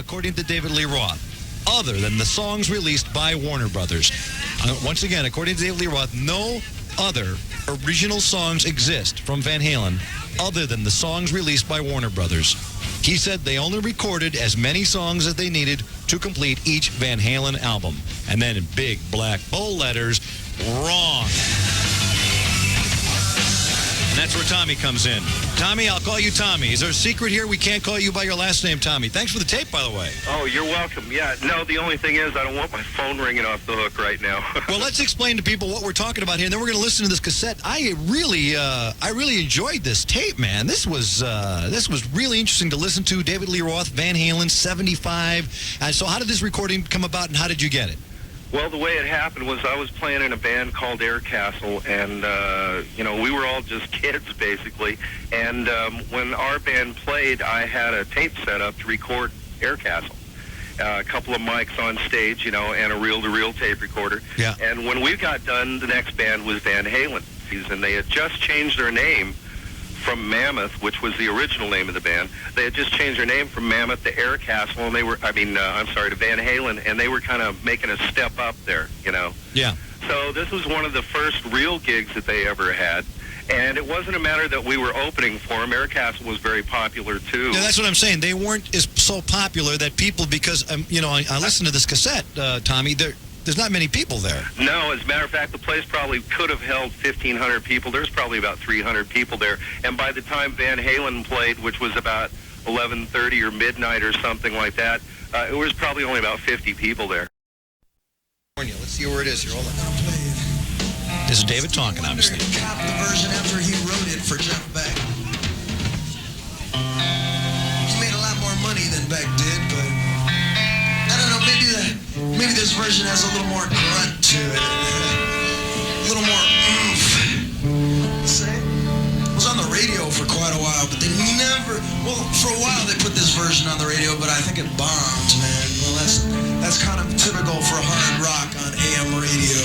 according to David Lee Roth, other than the songs released by Warner Brothers. Once again, according to David Lee Roth, no other original songs exist from Van Halen other than the songs released by Warner Brothers. He said they only recorded as many songs as they needed to complete each Van Halen album. And then in big black bold letters, wrong. And that's where Tommy comes in. Tommy, I'll call you Tommy. Is there a secret here? We can't call you by your last name, Tommy. Thanks for the tape, by the way. Oh, you're welcome. Yeah, no, the only thing is I don't want my phone ringing off the hook right now. Well, let's explain to people what we're talking about here, and then we're going to listen to this cassette. I really enjoyed this tape, man. This was really interesting to listen to. David Lee Roth, Van Halen, 75. So how did this recording come about, and how did you get it? Well, the way it happened was I was playing in a band called Air Castle, and, we were all just kids, basically. And when our band played, I had a tape set up to record Air Castle. A couple of mics on stage, and a reel-to-reel tape recorder. Yeah. And when we got done, the next band was Van Halen. And they had just changed their name from Mammoth, which was the original name of the band. They had just changed their name from Mammoth to Air Castle, and to Van Halen, and they were kind of making a step up there, Yeah. So this was one of the first real gigs that they ever had, and it wasn't a matter that we were opening for them. Air Castle was very popular, too. Yeah, that's what I'm saying. They weren't so popular that people, because, I listened to this cassette, Tommy, there's not many people there. No, as a matter of fact, the place probably could have held 1,500 people. There's probably about 300 people there. And by the time Van Halen played, which was about 11:30 or midnight or something like that, it was probably only about 50 people there. Let's see where it is here. Hold on. This is David talking, obviously. He copied the version after he wrote it for Jeff Beck. He made a lot more money than Beck did, but I don't know, maybe this version has a little more grunt to it, a little more oomph. It was on the radio for quite a while, but they never, for a while they put this version on the radio, but I think it bombed, man. Well, that's kind of typical for hard rock on AM radio.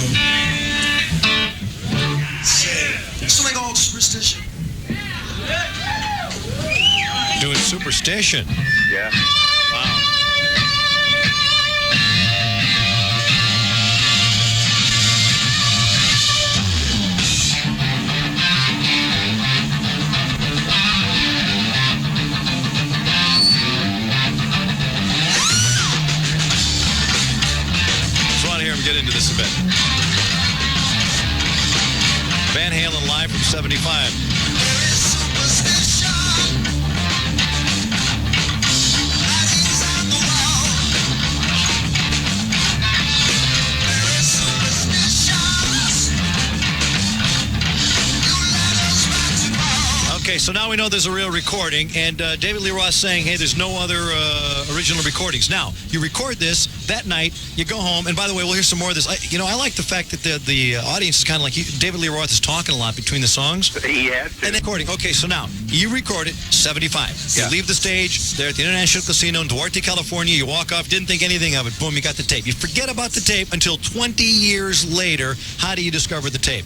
Something called Superstition. Doing Superstition. Yeah. Wow. Get into this a bit. Van Halen live from 75. Okay, so now we know there's a real recording, and David Lee Roth saying, hey, there's no other original recordings. Now, you record this that night, you go home, and by the way, we'll hear some more of this. I like the fact that the audience is kind of like, David Lee Roth is talking a lot between the songs. He had to. And recording. Okay, so now, you record it, 75. Yeah. You leave the stage, there at the International Casino in Duarte, California, you walk off, didn't think anything of it, boom, you got the tape. You forget about the tape until 20 years later. How do you discover the tape?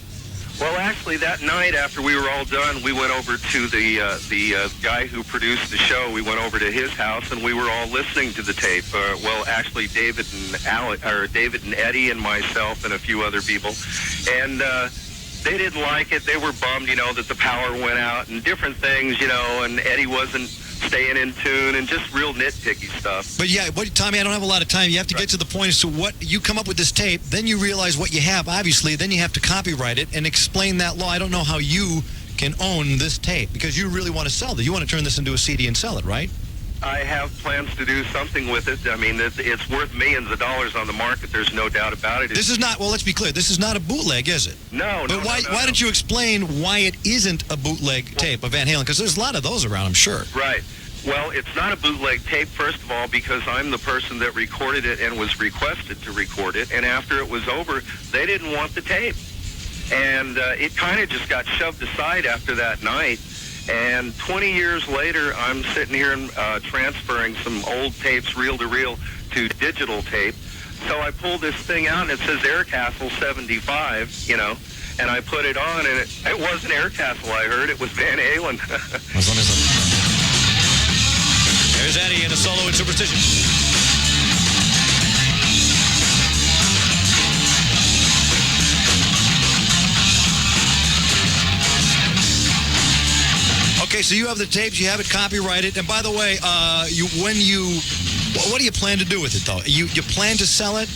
Well, actually, that night after we were all done, we went over to the guy who produced the show. We went over to his house, and we were all listening to the tape. Actually, David and Eddie and myself and a few other people, and they didn't like it. They were bummed, that the power went out and different things, and Eddie wasn't staying in tune and just real nitpicky stuff. But yeah, Tommy, I don't have a lot of time. You have to get to the point as to what you come up with this tape, then you realize what you have, obviously, then you have to copyright it and explain that law. I don't know how you can own this tape because you really want to sell it. You want to turn this into a CD and sell it, right? I have plans to do something with it. I mean, it's worth millions of dollars on the market. There's no doubt about it. This is not, well, let's be clear, this is not a bootleg, is it? No, But why don't you explain why it isn't a bootleg tape of Van Halen? Because there's a lot of those around, I'm sure. Right. Well, it's not a bootleg tape, first of all, because I'm the person that recorded it and was requested to record it. And after it was over, they didn't want the tape. And it kind of just got shoved aside after that night. And 20 years later, I'm sitting here and transferring some old tapes, reel-to-reel, to digital tape. So I pulled this thing out, and it says Air Castle 75, and I put it on, and it wasn't Air Castle I heard. It was Van Halen. There Here's Eddie in a solo in Superstition. Okay, so you have the tapes, you have it copyrighted, and by the way, what do you plan to do with it, though? You plan to sell it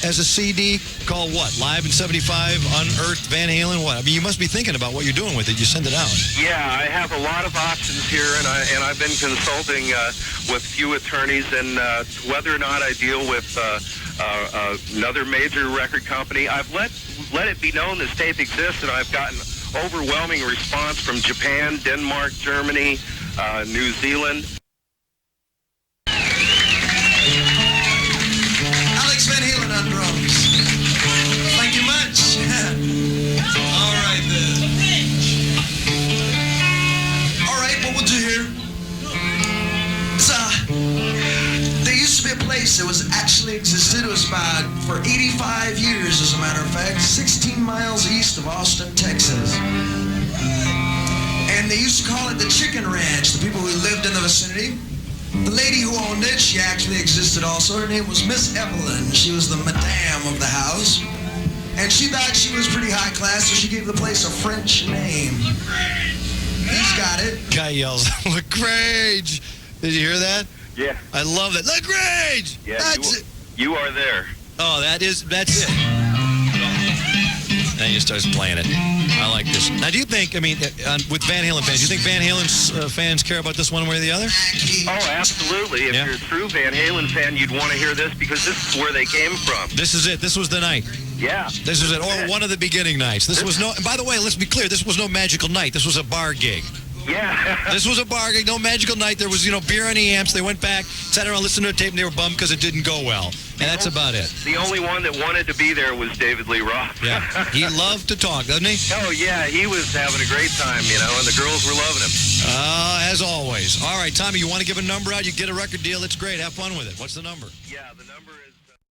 as a CD called what? Live in 75, Unearthed Van Halen, what? I mean, you must be thinking about what you're doing with it. You send it out. Yeah, I have a lot of options here, and I've been consulting with few attorneys, and whether or not I deal with another major record company, I've let it be known this tape exists, and I've gotten overwhelming response from Japan, Denmark, Germany, New Zealand. Alex Van Halen on drums. Thank you much. All right, then. All right, what we'll do here is, there used to be a place that was actually existed. It was about for 85 years, as a matter of fact, 16 miles east of Austin, Texas. And they used to call it the Chicken Ranch, the people who lived in the vicinity. The lady who owned it, she actually existed also. Her name was Miss Evelyn. She was the madame of the house. And she thought she was pretty high class, so she gave the place a French name. He's got it. Guy yells, La Grange. Did you hear that? Yeah. I love it. La Grange! Yeah, that's it. You are there. Oh, that's it. And he just starts playing it. I like this. Now, do you think, I mean, with Van Halen fans, do you think Van Halen's fans care about this one way or the other? Oh, absolutely. If you're a true Van Halen fan, you'd want to hear this because this is where they came from. This is it. This was the night. Yeah. This was it. Or one of the beginning nights. This was no, and by the way, let's be clear, this was no magical night. This was a bar gig. Yeah. This was a bar gig, no magical night. There was, beer on the amps. They went back, sat around, listened to a tape, and they were bummed because it didn't go well. And that's about it. The only one that wanted to be there was David Lee Roth. Yeah. He loved to talk, doesn't he? Oh, yeah. He was having a great time, and the girls were loving him. As always. All right, Tommy, you want to give a number out? You get a record deal. It's great. Have fun with it. What's the number? Yeah, the number is...